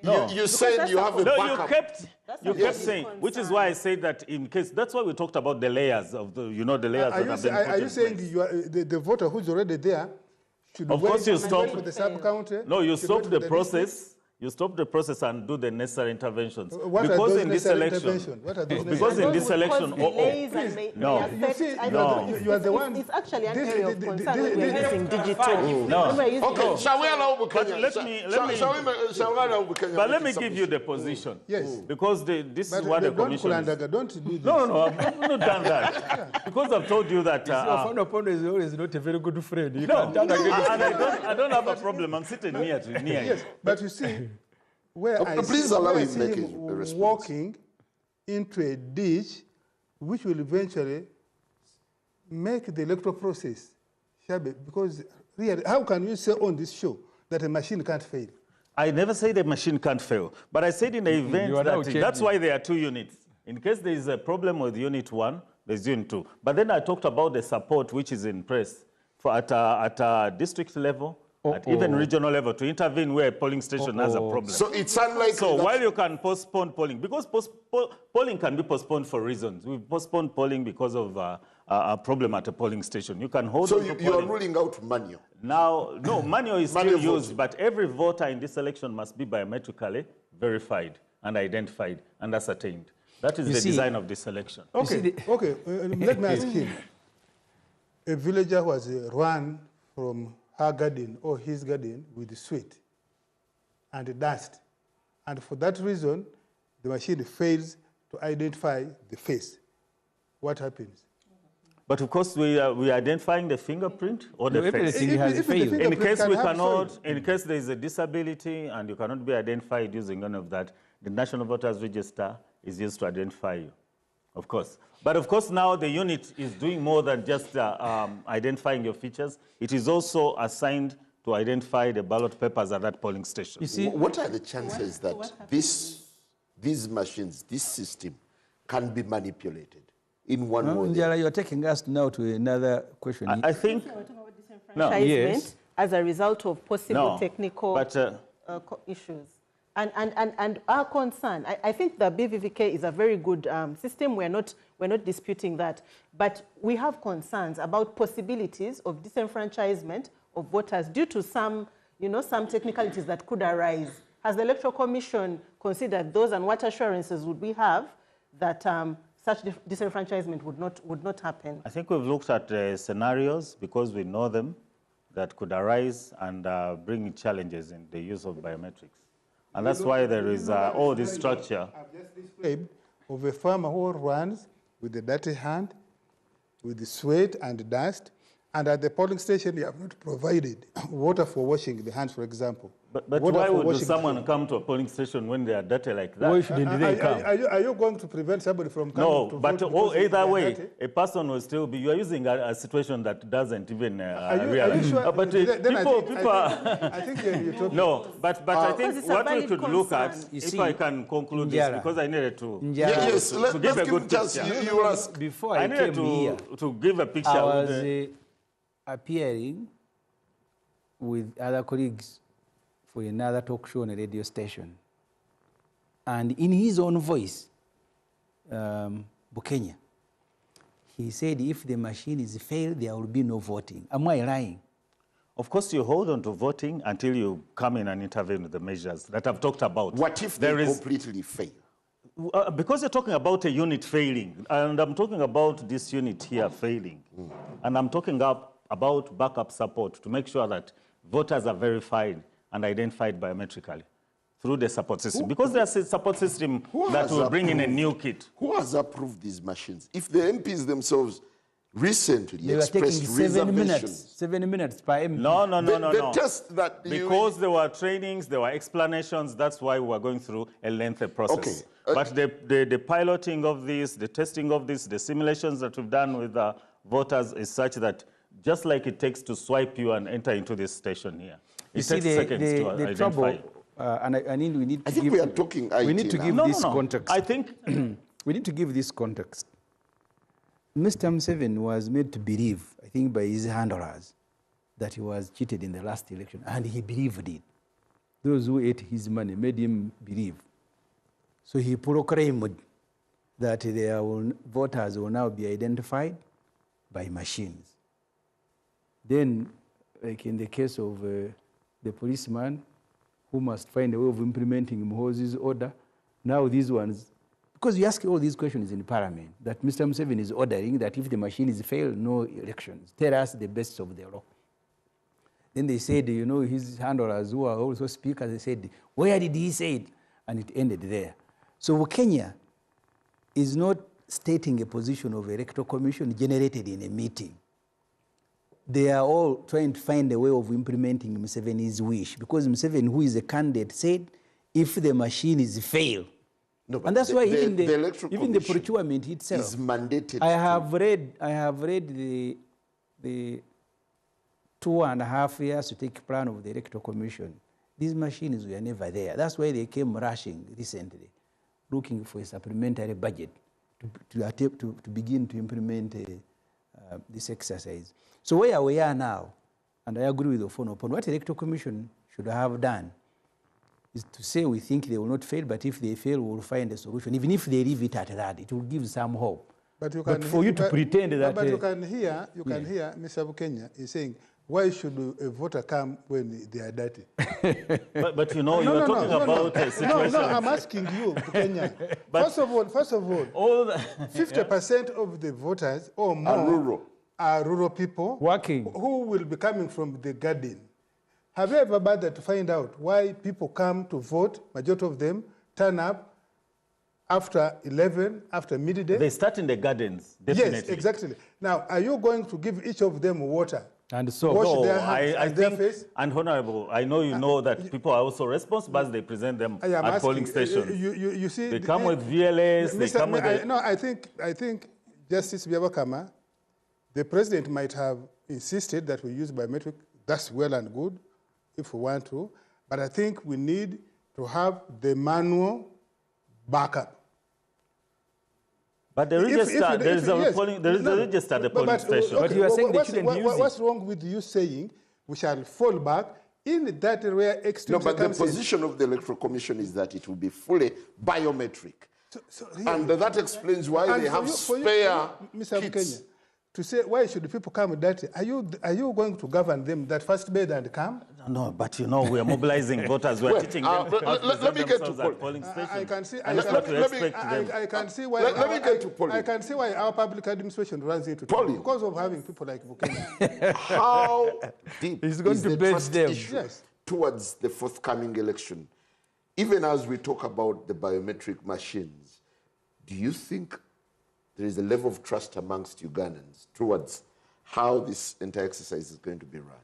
No.
You said you have a backup.
You kept saying, which is why I said that in case, that's why we talked about the layers of the, the layers that have been put in place.
Are you saying the voter who's already there should
of course you stop
with the sub-counter?
No, you stop the process. you stop the process and do the necessary interventions.
What
because
are those
in this
necessary
election,
interventions? What are those
because in this election,
no,
you see, you are the one.
It's actually an area of concern when we're using digital.
No.
Okay, shall we allow Bukenya?
But let me give you the position.
Yes.
Because this is what the commission is.
Don't do this.
No, I've not done that. Because I've told you that...
Opondo is always not a very good friend. You
no,
can't turn against
and I don't have a problem. I'm sitting near
Yes, but you see, where I
please
see,
allow
where I
him
see
make
him
a response.
walking into a ditch, which will eventually make the electoral process shabby. Because really, how can you say on this show that a machine can't fail?
I never say the machine can't fail, but I said in the event that that's why there are 2 units. In case there is a problem with Unit 1, there's Unit 2. But then I talked about the support which is in place for at a district level, at even regional level, to intervene where a polling station has a problem.
So it's unlikely.
So while you can postpone polling, because polling can be postponed for reasons. We've postponed polling because of a problem at a polling station. You can hold on to polling.
So you are ruling out manual?
Now, no, manual is still used, but every voter in this election must be biometrically verified and identified and ascertained. That is the design of this election.
Okay, let me ask him. A villager was run from her garden or his garden with sweat and dust. And for that reason, the machine fails to identify the face. What happens?
But of course, we are identifying the fingerprint or the face.
Everything has failed.
In case we cannot, in case there is a disability and you cannot be identified using none of that, the National Voters Register is used to identify you, of course. But of course, now the unit is doing more than just identifying your features. It is also assigned to identify the ballot papers at that polling station.
You see, what are the chances that these machines, this system, can be manipulated in one way?
Njala, you're taking us now to another question.
I think...
No. Yes. As a result of possible technical issues. And our concern, I think the BVVK is a very good system. We're not disputing that. But we have concerns about possibilities of disenfranchisement of voters due to some technicalities that could arise. Has the Electoral Commission considered those, and what assurances would we have that such disenfranchisement would not happen?
I think we've looked at scenarios, because we know them, that could arise and bring challenges in the use of biometrics. And that's why there is all this structure.
I've just described of a farmer who runs with a dirty hand, with the sweat and dust, and at the polling station they have not provided water for washing the hands, for example.
But why would someone come to a polling station when they are dirty like that?
Why shouldn't they come?
Are you going to prevent somebody from coming to vote?
No, but either way, a person will still be... You are using a situation that doesn't even realize.
Are you sure?
But people
I think you're talking...
No, but I think what we could look at, if I can conclude this, because I needed to give a good picture.
You ask.
Before I came here,
to give a picture.
I was appearing with other colleagues for another talk show on a radio station. And in his own voice, Bukenya, he said if the machine is failed, there will be no voting. Am I lying?
Of course, you hold on to voting until you come in and intervene with the measures that I've talked about.
What if they completely fail?
Because you're talking about a unit failing, and I'm talking about this unit here failing, and I'm talking about backup support to make sure that voters are verified and identified biometrically through the support system. Because there's a support system that will bring in a new kit.
Who has approved these machines? If the MPs themselves recently expressed reservations.
7 minutes per MP.
No.
The test that
because there were trainings, there were explanations, that's why we were going through a lengthy process. Okay. But the piloting of this, the testing of this, the simulations that we've done with the voters is such that just like it takes to swipe you and enter into this station here, it takes seconds to identify.
Trouble, we need to give...
we are talking IT
We need to give this context.
I think...
we need to give this context. Mr. Museveni was made to believe, I think by his handlers, that he was cheated in the last election, and he believed it. Those who ate his money made him believe. So he proclaimed that their voters will now be identified by machines. Then, like in the case of the policeman who must find a way of implementing Mhozi's order. Now these ones, because you ask all these questions in Parliament, that Mr. Museveni is ordering that if the machine is failed, no elections. Tell us the best of the law. Then they said, you know, his handlers who are also speakers, they said, where did he say it? And it ended there. So Kenya is not stating a position of electoral commission generated in a meeting. They are all trying to find a way of implementing Museveni's wish, because Museveni, who is a candidate, said if the machine is failed, no, and that's why even the procurement itself
is mandated.
I have read the 2.5 years to take plan of the electoral commission. These machines were never there. That's why they came rushing recently, looking for a supplementary budget to begin to implement this exercise. So where we are now, and I agree with Ofwono, what the electoral commission should have done is to say we think they will not fail, but if they fail, we will find a solution. Even if they leave it at that, it will give some hope. But for you to pretend that...
But you can hear Mr. Bukenya is saying, why should a voter come when they are dirty?
but you know, you're talking about a situation...
No, I'm asking you, Bukenya. First of all, 50% of the voters or more are rural people
working,
who will be coming from the garden. Have you ever bothered to find out why people come to vote, majority of them turn up after 11, after midday?
They start in the gardens, definitely.
Yes, exactly. Now, are you going to give each of them water?
And so,
wash their hands and their face?
And Honorable, I know you know that people are also responsible as they present them at polling stations.
You see,
they come with VLS, they come with...
No, I think Justice Byabakama, the president might have insisted that we use biometric. That's well and good if we want to, but I think we need to have the manual backup.
But the register, there is a register at the polling station.
Okay,
but you are saying they shouldn't use it.
What's wrong with you saying we shall fall back in that rare extreme
No, but the position of the Electoral Commission is that it will be fully biometric. Really? And that explains why they have spare
Mr.
kits.
Bukenya, to say why should people come dirty? Are you going to govern them that first bathe and come?
No, but you know we are mobilizing voters. We are teaching them
let me get to
polling stations.
I can see.
I can see why. Let me get to polling.
I can see why our public administration runs into trouble because of having people like Bukenya.
How deep
is the trust
issue towards the forthcoming election? Even as we talk about the biometric machines, do you think there is a level of trust amongst Ugandans towards how this entire exercise is going to be run?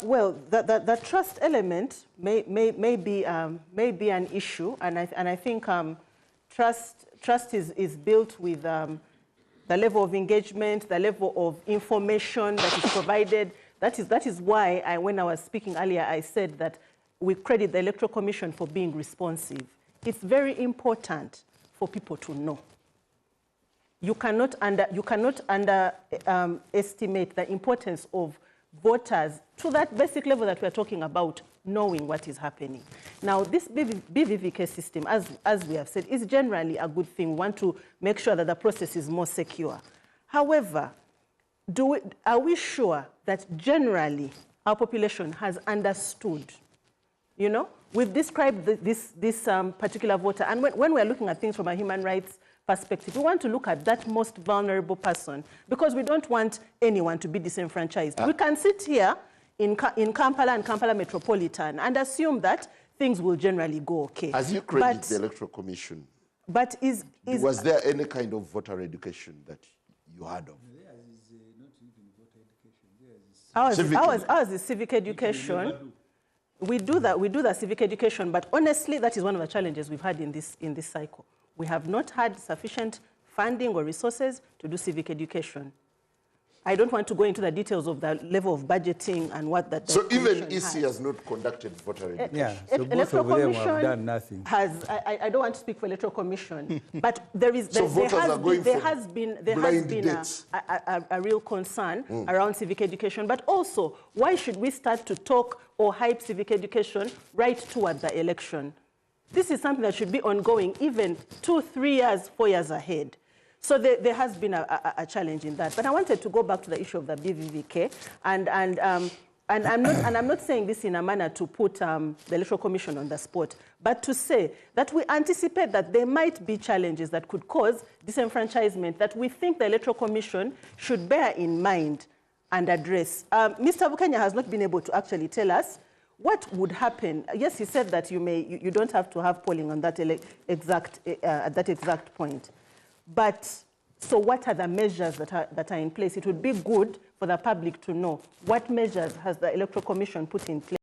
Well, the trust element may be an issue, and I think trust is built with the level of engagement, the level of information that is provided. That is why when I was speaking earlier, I said that we credit the Electoral Commission for being responsive. It's very important for people to know. You cannot underestimate the importance of voters to that basic level that we're talking about, knowing what is happening. Now, this BVVK system, as we have said, is generally a good thing. We want to make sure that the process is more secure. However, are we sure that generally our population has understood? You know, we've described this particular voter, and when we're looking at things from a human rights perspective, we want to look at that most vulnerable person because we don't want anyone to be disenfranchised. We can sit here in Kampala and Kampala Metropolitan and assume that things will generally go okay.
As you credit the Electoral Commission,
but
was there any kind of voter education that you heard of?
Ours is civic education. We do the civic education, but honestly, that is one of the challenges we've had in this cycle. We have not had sufficient funding or resources to do civic education. I don't want to go into the details of the level of budgeting and what that.
So even EC has not conducted voter education.
Yeah, so both of them have done nothing.
I don't want to speak for Electoral Commission, but there has been a real concern around civic education. But also, why should we start to talk or hype civic education right toward the election? This is something that should be ongoing even 2, 3 years, 4 years ahead. So there has been a challenge in that. But I wanted to go back to the issue of the BVVK. And And I'm not saying this in a manner to put the Electoral Commission on the spot, but to say that we anticipate that there might be challenges that could cause disenfranchisement that we think the Electoral Commission should bear in mind and address. Mr. Bukenya has not been able to actually tell us what would happen. Yes, he said that you don't have to have polling on that at that exact point. But so what are the measures that are in place? It would be good for the public to know what measures has the Electoral Commission put in place